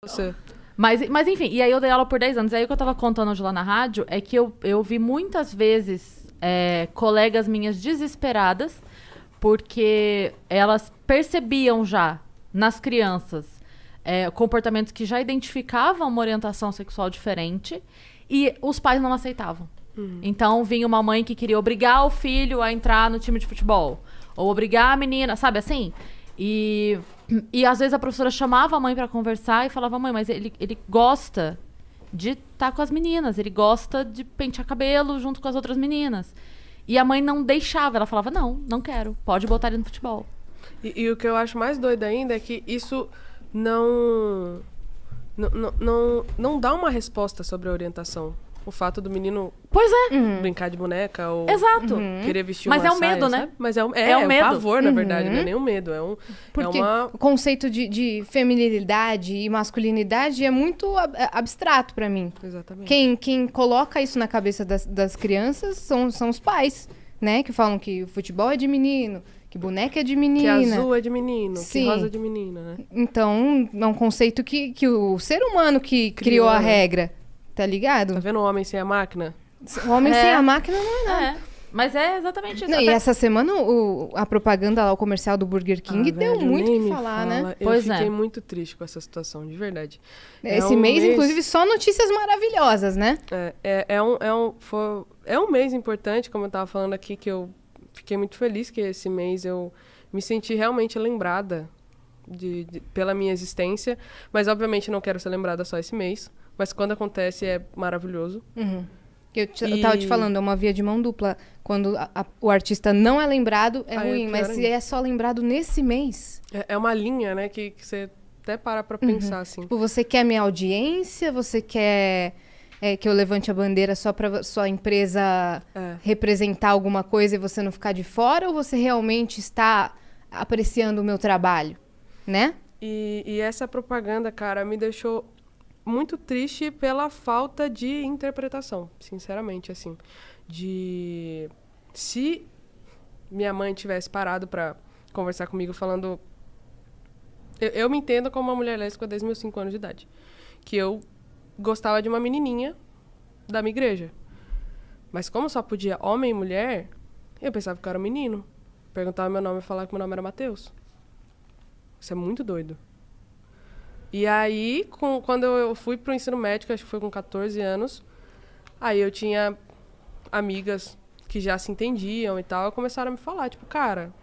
Você. Mas enfim, e aí eu dei aula por 10 anos. E aí o que eu tava contando hoje lá na rádio é que eu vi muitas vezes colegas minhas desesperadas porque elas percebiam já nas crianças comportamentos que já identificavam uma orientação sexual diferente e os pais não aceitavam. Então vinha uma mãe que queria obrigar o filho a entrar no time de futebol. Ou obrigar a menina, sabe assim? E às vezes a professora chamava a mãe pra conversar e falava, mãe, mas ele gosta de estar com as meninas, ele gosta de pentear cabelo junto com as outras meninas. E a mãe não deixava, ela falava, não quero, pode botar ele no futebol. E o que eu acho mais doido ainda é que isso não dá uma resposta sobre a orientação. O fato do menino Pois é. brincar de boneca ou Exato. querer vestir Mas uma é o saia, medo, né? sabe? Mas é o medo. pavor, na verdade, não é nem o medo. Porque uma... o conceito de feminilidade e masculinidade é muito abstrato pra mim. Exatamente. Quem coloca isso na cabeça das crianças são os pais, né? Que falam que o futebol é de menino, que boneca é de menina. Que azul é de menino, Sim. que rosa é de menina, né? Então, é um conceito que o ser humano que criou a regra, tá ligado? Tá vendo o homem sem a máquina? O homem sem a máquina não é nada. Mas é exatamente isso. Não, e essa semana a propaganda lá, o comercial do Burger King deu velho, muito nem o que me falar, fala. né? Eu fiquei muito triste com essa situação, de verdade. Esse mês, inclusive, só notícias maravilhosas, né? É um mês importante, como eu tava falando aqui, que eu fiquei muito feliz que esse mês eu me senti realmente lembrada pela minha existência, mas obviamente não quero ser lembrada só esse mês, mas quando acontece é maravilhoso. Eu tava te falando, é uma via de mão dupla. Quando o artista não é lembrado, é ruim, mas se é só lembrado nesse mês... É uma linha, né, que você até para pra pensar, assim. Tipo, você quer minha audiência, você quer que eu levante a bandeira só pra sua empresa representar alguma coisa e você não ficar de fora, ou você realmente está apreciando o meu trabalho, né? E essa propaganda, cara, me deixou muito triste pela falta de interpretação, sinceramente, assim. Se minha mãe tivesse parado pra conversar comigo falando... Eu me entendo como uma mulher lésbica desde meus 5 anos de idade. Que eu gostava de uma menininha da minha igreja. Mas como só podia homem e mulher, eu pensava que eu era um menino. Perguntava meu nome e falava que meu nome era Matheus. Isso é muito doido. E aí, quando eu fui pro ensino médio, acho que foi com 14 anos, aí eu tinha amigas que já se entendiam e tal, começaram a me falar, tipo, cara,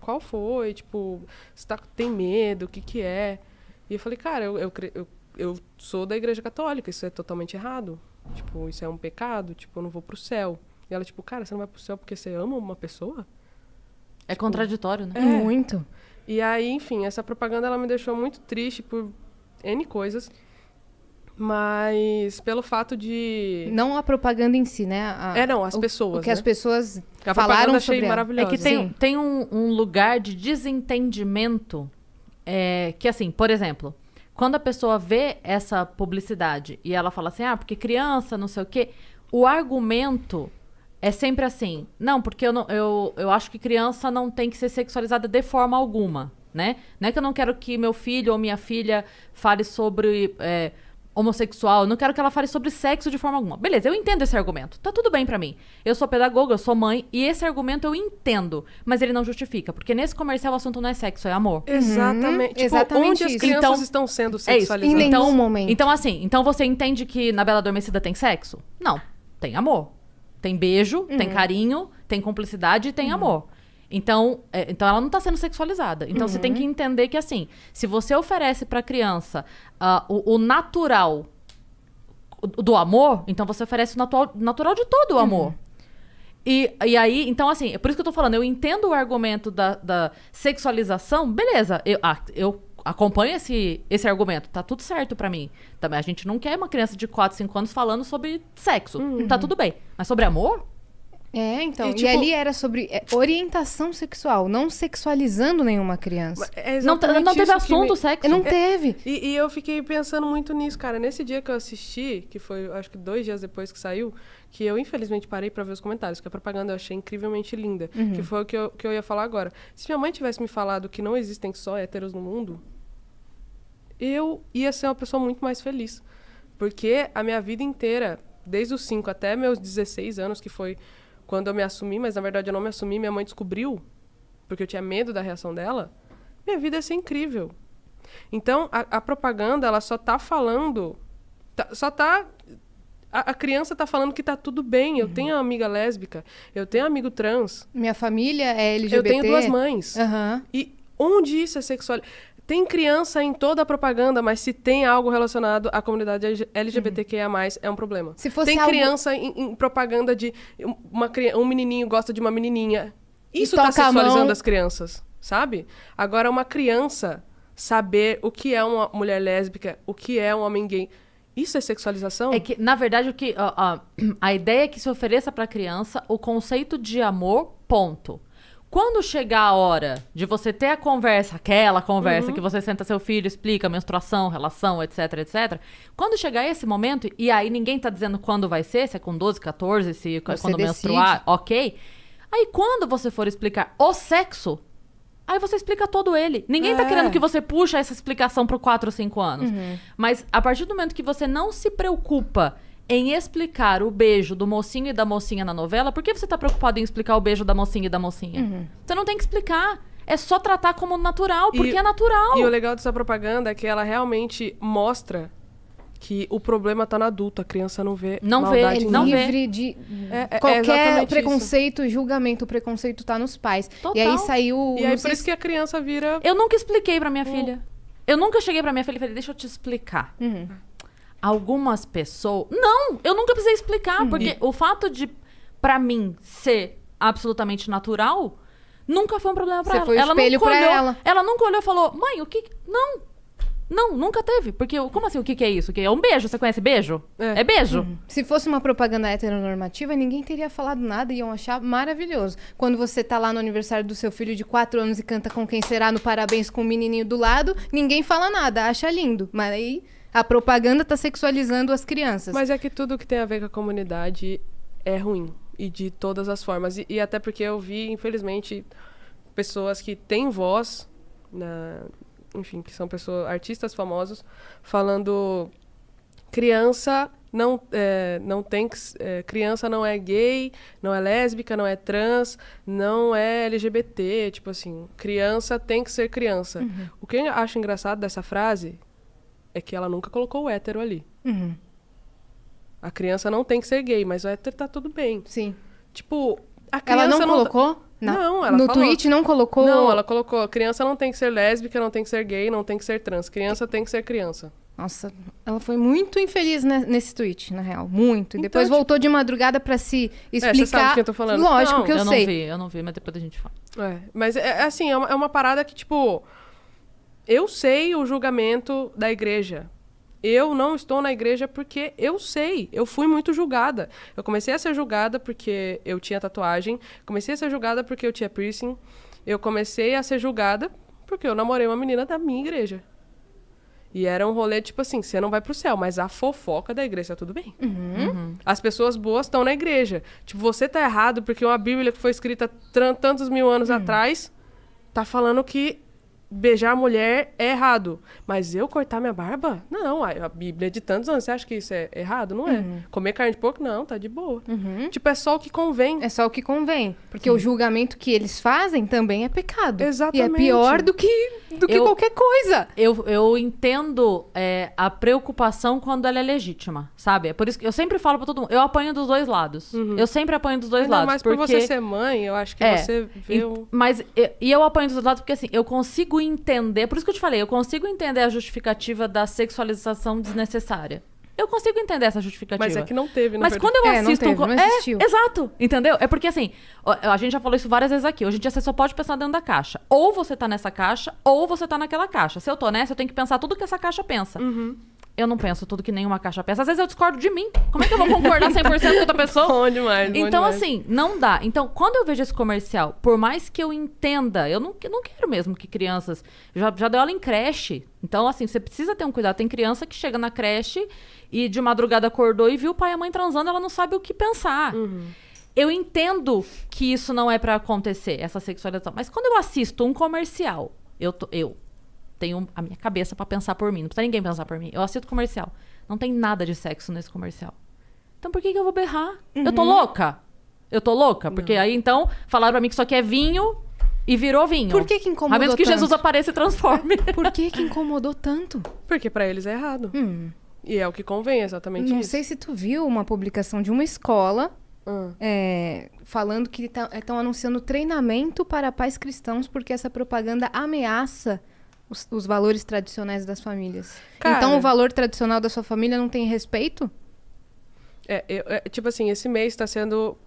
qual foi? Tipo, você tem medo? O que é? E eu falei, cara, eu sou da igreja católica, isso é totalmente errado. Tipo, isso é um pecado, tipo, eu não vou pro céu. E ela, tipo, cara, você não vai pro céu porque você ama uma pessoa? É tipo, contraditório, né? Muito. E aí, enfim, essa propaganda ela me deixou muito triste por N coisas. Mas pelo fato de... Não a propaganda em si, né? As pessoas, o que as pessoas a falaram achei sobre maravilhosa. É que tem um lugar de desentendimento que, assim, por exemplo, quando a pessoa vê essa publicidade e ela fala assim, porque criança, não sei o quê, o argumento é sempre assim, não, porque eu acho que criança não tem que ser sexualizada de forma alguma, né? Não é que eu não quero que meu filho ou minha filha fale sobre homossexual, eu não quero que ela fale sobre sexo de forma alguma. Beleza, eu entendo esse argumento, tá tudo bem pra mim. Eu sou pedagoga, eu sou mãe, e esse argumento eu entendo, mas ele não justifica, porque nesse comercial o assunto não é sexo, é amor. Exatamente. Tipo, exatamente onde as crianças estão sendo sexualizadas. Em nenhum momento. Então, assim, então você entende que na Bela Adormecida tem sexo? Não, tem amor. Tem beijo, tem carinho, tem cumplicidade e tem amor. Então ela não está sendo sexualizada. Então você tem que entender que, assim, se você oferece para a criança o natural do amor, então você oferece o natural de todo o amor. E aí, então, assim, é por isso que eu tô falando, eu entendo o argumento da sexualização, beleza, eu acompanho esse argumento, tá tudo certo pra mim. Também a gente não quer uma criança de 4, 5 anos falando sobre sexo, tá tudo bem. Mas sobre amor? Então, E, e tipo, ali era sobre orientação sexual, não sexualizando nenhuma criança. Não teve assunto sexo. Não teve. E eu fiquei pensando muito nisso, cara. Nesse dia que eu assisti, que foi, acho que 2 dias depois que saiu, que eu, infelizmente, parei pra ver os comentários, porque a propaganda eu achei incrivelmente linda, que foi o que eu ia falar agora. Se minha mãe tivesse me falado que não existem só héteros no mundo, eu ia ser uma pessoa muito mais feliz. Porque a minha vida inteira, desde os 5 até meus 16 anos, que foi quando eu me assumi, mas na verdade eu não me assumi, minha mãe descobriu, porque eu tinha medo da reação dela, minha vida ia ser incrível. Então, a propaganda, ela só tá falando... A criança tá falando que tá tudo bem. Eu tenho uma amiga lésbica, eu tenho um amigo trans. Minha família é LGBT. Eu tenho 2 mães. Uhum. E onde isso é sexual? Tem criança em toda a propaganda, mas se tem algo relacionado à comunidade LGBTQIA+, é um problema. Se fosse tem algo... criança em propaganda de um menininho gosta de uma menininha. Isso toca tá sexualizando a mão. as crianças, sabe? Agora, uma criança saber o que é uma mulher lésbica, o que é um homem gay, isso é sexualização? É que, na verdade, o que a ideia é que se ofereça para a criança o conceito de amor, ponto. Quando chegar a hora de você ter a conversa, aquela conversa que você senta seu filho, explica menstruação, relação, etc, etc. Quando chegar esse momento, e aí ninguém tá dizendo quando vai ser, se é com 12, 14, se é quando menstruar, ok. Aí quando você for explicar o sexo, aí você explica todo ele. Ninguém tá querendo que você puxe essa explicação pro 4 ou 5 anos. Mas a partir do momento que você não se preocupa em explicar o beijo do mocinho e da mocinha na novela, por que você tá preocupado em explicar o beijo da mocinha e da mocinha? Você não tem que explicar. É só tratar como natural, porque é natural. E o legal dessa propaganda é que ela realmente mostra que o problema tá no adulto. A criança não vê maldade. Não vê. Livre de É qualquer exatamente preconceito, julgamento. O preconceito tá nos pais. Total. E aí saiu... E aí por isso que a criança vira... Eu nunca expliquei pra minha filha. Eu nunca cheguei pra minha filha e falei, deixa eu te explicar. Algumas pessoas... Não, eu nunca precisei explicar. Porque o fato de, pra mim, ser absolutamente natural, nunca foi um problema pra Você ela. foi o espelho nunca pra olhou, ela. Ela nunca olhou e falou, mãe, o que... Não, nunca teve. Porque, como assim, o que é isso? É um beijo? Você conhece beijo? É beijo? Se fosse uma propaganda heteronormativa, ninguém teria falado nada e iam achar maravilhoso. Quando você tá lá no aniversário do seu filho de 4 anos e canta Com Quem Será no Parabéns com o menininho do lado, ninguém fala nada, acha lindo. Mas aí a propaganda tá sexualizando as crianças. Mas é que tudo que tem a ver com a comunidade é ruim. E de todas as formas. E até porque eu vi, infelizmente, pessoas que têm voz, enfim, que são artistas famosos, falando criança criança não é gay, não é lésbica, não é trans, não é LGBT. Tipo assim, criança tem que ser criança. O que eu acho engraçado dessa frase é que ela nunca colocou o hétero ali. A criança não tem que ser gay, mas o hétero tá tudo bem. Sim. Tipo, a criança Ela não colocou? Não, ela no falou. tweet não colocou? Não, ela colocou, criança não tem que ser lésbica, não tem que ser gay, não tem que ser trans. Criança tem que ser criança. Nossa, ela foi muito infeliz nesse tweet, na real. Muito. E Então, depois voltou de madrugada pra se explicar. Você sabe o que eu tô falando. Lógico Não, que eu sei. Eu não vi, mas depois a gente fala. Mas assim, é uma parada que, tipo... Eu sei o julgamento da igreja. Eu não estou na igreja porque eu sei. Eu fui muito julgada. Eu comecei a ser julgada porque eu tinha tatuagem. Comecei a ser julgada porque eu tinha piercing. Eu comecei a ser julgada porque eu namorei uma menina da minha igreja. E era um rolê, tipo assim, você não vai pro céu, mas a fofoca da igreja tá tudo bem. As pessoas boas estão na igreja. Tipo, você tá errado porque uma Bíblia que foi escrita tantos mil anos atrás tá falando que beijar a mulher é errado. Mas eu cortar minha barba? Não, a Bíblia é de tantos anos. Você acha que isso é errado? Não é. Comer carne de porco? Não, tá de boa. Tipo, é só o que convém. É só o que convém. Porque o julgamento que eles fazem também é pecado. Exatamente. E é pior do que qualquer coisa. Eu entendo a preocupação quando ela é legítima, sabe? É por isso que eu sempre falo pra todo mundo. Eu apanho dos dois lados. Eu sempre apanho dos dois Ainda lados. mais por você ser mãe, eu acho que você vê Mas eu apanho dos dois lados porque, assim, eu consigo entender... Por isso que eu te falei, eu consigo entender a justificativa da sexualização desnecessária. Eu consigo entender essa justificativa. Mas é que não teve, na Mas verdade. quando eu assisto... não existiu. Exato, entendeu? É porque, assim, a gente já falou isso várias vezes aqui. Hoje em dia, você só pode pensar dentro da caixa. Ou você tá nessa caixa, ou você tá naquela caixa. Se eu tô nessa, eu tenho que pensar tudo que essa caixa pensa. Eu não penso tudo que nenhuma caixa pensa. Às vezes eu discordo de mim. Como é que eu vou concordar 100% com outra pessoa? Bom demais, bom Então, demais. assim, não dá. Então, quando eu vejo esse comercial, por mais que eu entenda, eu não quero mesmo que crianças... Já deu aula em creche. Então, assim, você precisa ter um cuidado. Tem criança que chega na creche e de madrugada acordou e viu o pai e a mãe transando, ela não sabe o que pensar. Eu entendo que isso não é pra acontecer, essa sexualização. Mas quando eu assisto um comercial, tenho a minha cabeça pra pensar por mim. Não precisa ninguém pensar por mim. Eu assisto comercial. Não tem nada de sexo nesse comercial. Então por que eu vou berrar? Eu tô louca? Porque aí então falaram pra mim que isso aqui é vinho e virou vinho. Por que incomodou a menos que tanto? Jesus apareça e transforme. Por que incomodou tanto? Porque pra eles é errado. E é o que convém, exatamente Não isso. sei se tu viu uma publicação de uma escola falando que estão anunciando treinamento para pais cristãos porque essa propaganda ameaça os valores tradicionais das famílias. Cara, então o valor tradicional da sua família não tem respeito? Tipo assim, esse mês tá sendo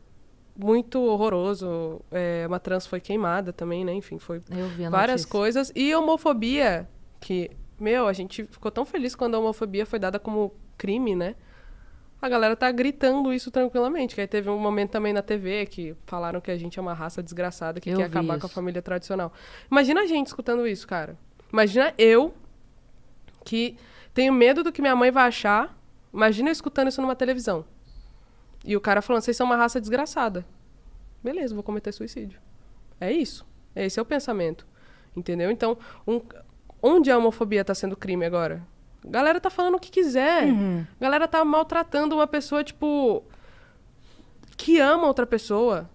muito horroroso. Uma trans foi queimada também, né? Enfim, foi Eu vi a várias notícia. coisas. E homofobia, que, a gente ficou tão feliz quando a homofobia foi dada como crime, né? A galera tá gritando isso tranquilamente. Que aí teve um momento também na TV que falaram que a gente é uma raça desgraçada que Eu quer vi acabar com a isso. família tradicional. Imagina a gente escutando isso, cara. Imagina eu, que tenho medo do que minha mãe vai achar. Imagina eu escutando isso numa televisão. E o cara falando, vocês são uma raça desgraçada. Beleza, vou cometer suicídio. É isso. Esse é o pensamento. Entendeu? Então, onde a homofobia tá sendo crime agora? A galera tá falando o que quiser. A galera tá maltratando uma pessoa, tipo, que ama outra pessoa.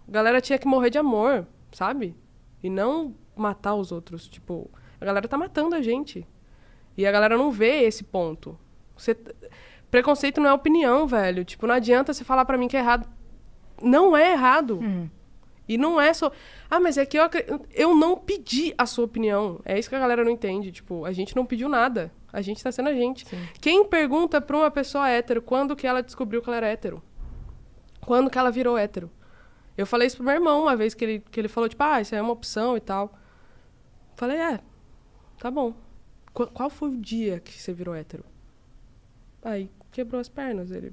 A galera tinha que morrer de amor, sabe? E não matar os outros. Tipo, a galera tá matando a gente. E a galera não vê esse ponto. Preconceito não é opinião, velho. Tipo, não adianta você falar pra mim que é errado. Não é errado. E não é só... mas é que eu não pedi a sua opinião. É isso que a galera não entende. Tipo, a gente não pediu nada. A gente tá sendo a gente. Sim. Quem pergunta pra uma pessoa hétero quando que ela descobriu que ela era hétero? Quando que ela virou hétero? Eu falei isso pro meu irmão uma vez que ele falou, tipo, isso aí é uma opção e tal. Falei, tá bom. Qual foi o dia que você virou hétero? Aí quebrou as pernas. Ele,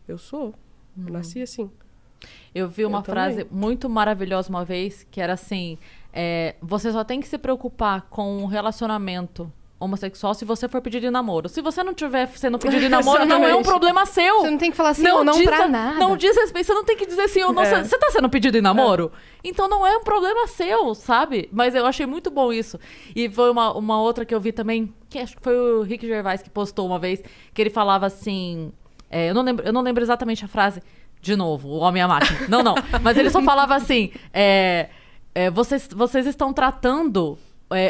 eu sou. Eu nasci assim. Eu vi uma Eu frase também. muito maravilhosa uma vez, que era assim, você só tem que se preocupar com um relacionamento homossexual se você for pedir de namoro. Se você não tiver sendo pedido de namoro, não é um Exatamente. problema seu. Você não tem que falar sim ou não pra nada. Não diz respeito, você não tem que dizer sim ou não. Você tá sendo pedido em namoro? Então não é um problema seu, sabe? Mas eu achei muito bom isso. E foi uma outra que eu vi também, que acho que foi o Rick Gervais que postou uma vez, que ele falava assim... eu não lembro exatamente a frase. De novo, o homem e a máquina. Não. Mas ele só falava assim, vocês estão tratando...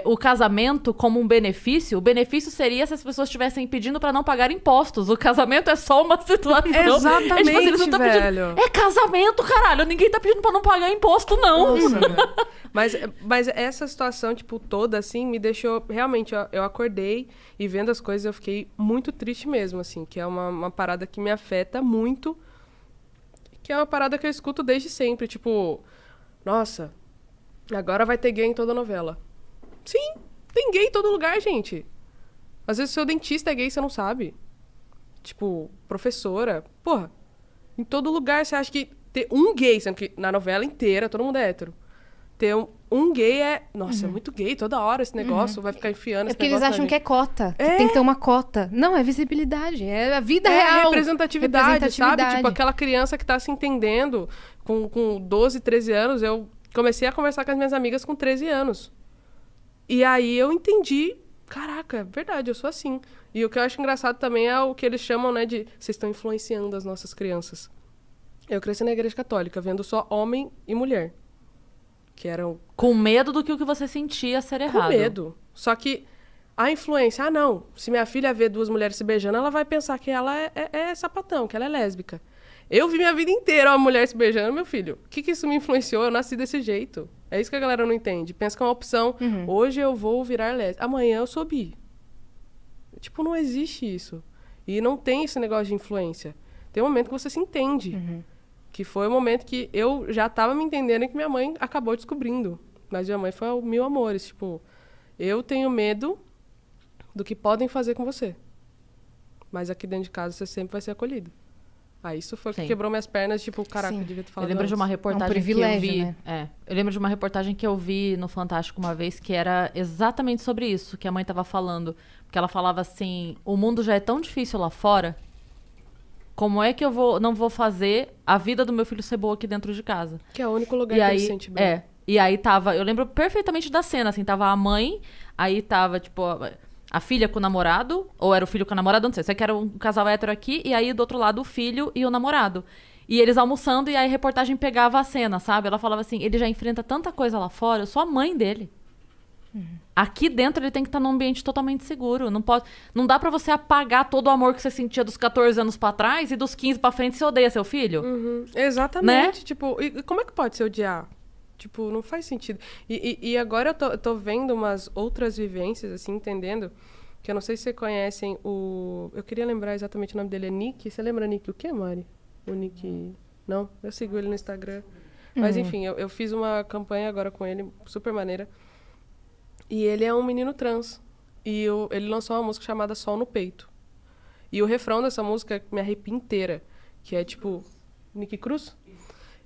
o casamento como um benefício. O benefício seria se as pessoas estivessem pedindo pra não pagar impostos. O casamento é só uma situação. Exatamente, eles não tão velho. pedindo... É casamento, caralho. Ninguém tá pedindo pra não pagar imposto, não. Nossa, velho. Mas essa situação, tipo, toda, assim, me deixou... Realmente, eu acordei e vendo as coisas eu fiquei muito triste mesmo, assim. Que é uma parada que me afeta muito. Que é uma parada que eu escuto desde sempre. Tipo, nossa, agora vai ter gay em toda novela. Sim, tem gay em todo lugar, gente. Às vezes o seu dentista é gay e você não sabe. Tipo, professora. Porra, em todo lugar você acha que ter um gay, sendo que na novela inteira todo mundo é hétero. Ter um gay é... Nossa, é muito gay toda hora esse negócio. Vai ficar enfiando É esse porque eles negócio acham na que é gente. cota. Que tem que ter uma cota. Não, é visibilidade. É a vida real. Representatividade, sabe? Tipo, aquela criança que tá se entendendo com 12, 13 anos. Eu comecei a conversar com as minhas amigas com 13 anos. E aí eu entendi, caraca, é verdade, eu sou assim. E o que eu acho engraçado também é o que eles chamam, né, de... Vocês estão influenciando as nossas crianças. Eu cresci na igreja católica, vendo só homem e mulher. Que eram... Com medo do que o que você sentia ser errado. Com medo. Só que a influência... não, se minha filha vê duas mulheres se beijando, ela vai pensar que ela é sapatão, que ela é lésbica. Eu vi minha vida inteira uma mulher se beijando, meu filho. O que isso me influenciou? Eu nasci desse jeito. É isso que a galera não entende. Pensa que é uma opção. Hoje eu vou virar lésbica. Amanhã eu sou bi. Tipo, não existe isso. E não tem esse negócio de influência. Tem um momento que você se entende. Que foi o momento que eu já tava me entendendo e que minha mãe acabou descobrindo. Mas minha mãe foi ao mil amores. Tipo, eu tenho medo do que podem fazer com você. Mas aqui dentro de casa você sempre vai ser acolhido. Isso foi o que Sim. quebrou minhas pernas, tipo, caraca, Sim. eu devia ter falado Eu lembro de uma antes. reportagem privilégio, que eu vi. né? Eu lembro de uma reportagem que eu vi no Fantástico uma vez que era exatamente sobre isso que a mãe tava falando. Porque ela falava assim: o mundo já é tão difícil lá fora. Como é que eu não vou fazer a vida do meu filho ser boa aqui dentro de casa? Que é o único lugar E que aí, ele se sente bem. E aí tava, eu lembro perfeitamente da cena, assim, tava a mãe, aí tava, tipo, a filha com o namorado, ou era o filho com a namorada, não sei. Sei que era um casal hétero aqui, e aí do outro lado o filho e o namorado. E eles almoçando, e aí a reportagem pegava a cena, sabe? Ela falava assim, ele já enfrenta tanta coisa lá fora, eu sou a mãe dele. Aqui dentro ele tem que estar num ambiente totalmente seguro. Não dá pra você apagar todo o amor que você sentia dos 14 anos pra trás e dos 15 pra frente você odeia seu filho. Exatamente. Né? Tipo, e como é que pode se odiar? Tipo, não faz sentido. E agora eu tô vendo umas outras vivências, assim, entendendo, que eu não sei se vocês conhecem o... Eu queria lembrar exatamente o nome dele, é Nick. Você lembra Nick o quê, Mari? O Nick... Não? Eu sigo ele no Instagram. Mas, enfim, eu fiz uma campanha agora com ele, super maneira. E ele é um menino trans. E ele lançou uma música chamada Sol no Peito. E o refrão dessa música me arrepia inteira. Que é, tipo, Nick Cruz?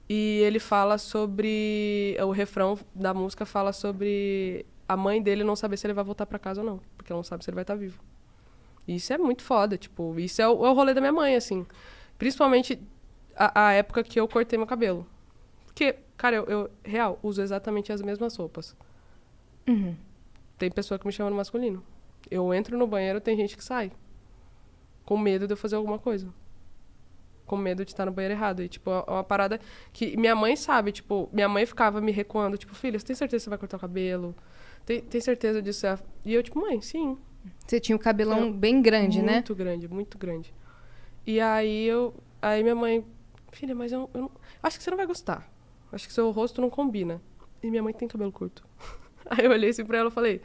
E ele fala sobre... O refrão da música fala sobre a mãe dele não saber se ele vai voltar pra casa ou não. Porque ela não sabe se ele vai estar vivo. E isso é muito foda, tipo... Isso é o rolê da minha mãe, assim. Principalmente a época que eu cortei meu cabelo. Porque, cara, eu real, uso exatamente as mesmas roupas. Tem pessoa que me chama no masculino. Eu entro no banheiro, tem gente que sai. Com medo de eu fazer alguma coisa. Com medo de estar no banheiro errado. E, tipo, é uma parada que minha mãe sabe, tipo... Minha mãe ficava me recuando, tipo... Filha, você tem certeza que você vai cortar o cabelo? Tem certeza disso? E eu, tipo, mãe, sim. Você tinha o cabelão bem grande, né? Muito grande, muito grande. E aí Aí minha mãe... Filha, mas eu não... Acho que você não vai gostar. Acho que seu rosto não combina. E minha mãe tem cabelo curto. Aí eu olhei assim pra ela e falei...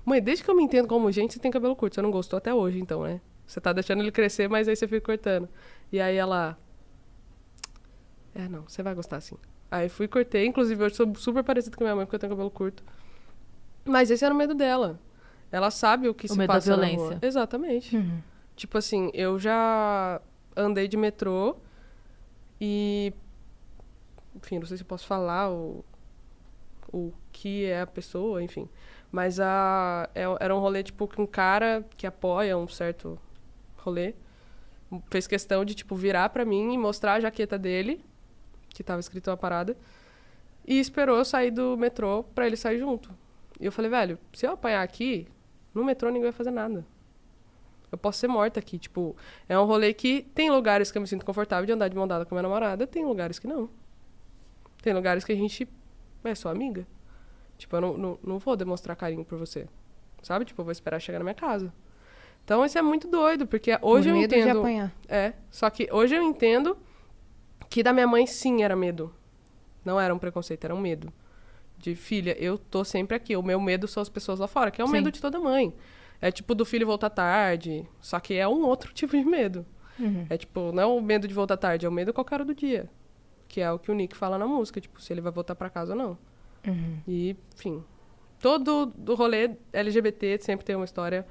Mãe, desde que eu me entendo como gente, você tem cabelo curto. Você não gostou até hoje, então, né? Você tá deixando ele crescer, mas aí você fica cortando. E aí ela... não, você vai gostar sim. Aí fui e cortei. Inclusive, eu sou super parecida com minha mãe, porque eu tenho cabelo curto. Mas esse era o medo dela. Ela sabe o que se passa na rua. O medo da violência. Exatamente. Tipo assim, eu já andei de metrô e... Enfim, não sei se eu posso falar o que é a pessoa, enfim. Mas era um rolê, tipo, com um cara que apoia um certo rolê. Fez questão de, tipo, virar pra mim e mostrar a jaqueta dele, que tava escrito uma parada, e esperou eu sair do metrô pra ele sair junto. E eu falei, velho, se eu apanhar aqui, no metrô ninguém vai fazer nada. Eu posso ser morta aqui, tipo... É um rolê que tem lugares que eu me sinto confortável de andar de mão dada com a minha namorada, tem lugares que não. Tem lugares que a gente é só amiga. Tipo, eu não vou demonstrar carinho por você. Sabe? Tipo, eu vou esperar chegar na minha casa. Então, isso é muito doido, porque hoje eu entendo... de apanhar. Só que hoje eu entendo que da minha mãe, sim, era medo. Não era um preconceito, era um medo. De, filha, eu tô sempre aqui. O meu medo são as pessoas lá fora, que é o medo de toda mãe. É tipo do filho voltar tarde, só que é um outro tipo de medo. É tipo, não é o medo de voltar tarde, é o medo a qualquer hora do dia. Que é o que o Nick fala na música, tipo, se ele vai voltar pra casa ou não. E, enfim, todo do rolê LGBT sempre tem uma história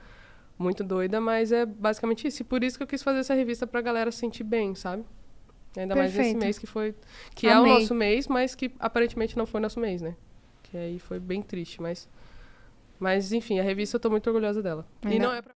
muito doida, mas é basicamente isso. E por isso que eu quis fazer essa revista pra galera se sentir bem, sabe? Ainda mais nesse mês que foi... Que é o nosso mês, mas que aparentemente não foi nosso mês, né? Que aí foi bem triste, mas enfim, a revista eu tô muito orgulhosa dela. E não é pra...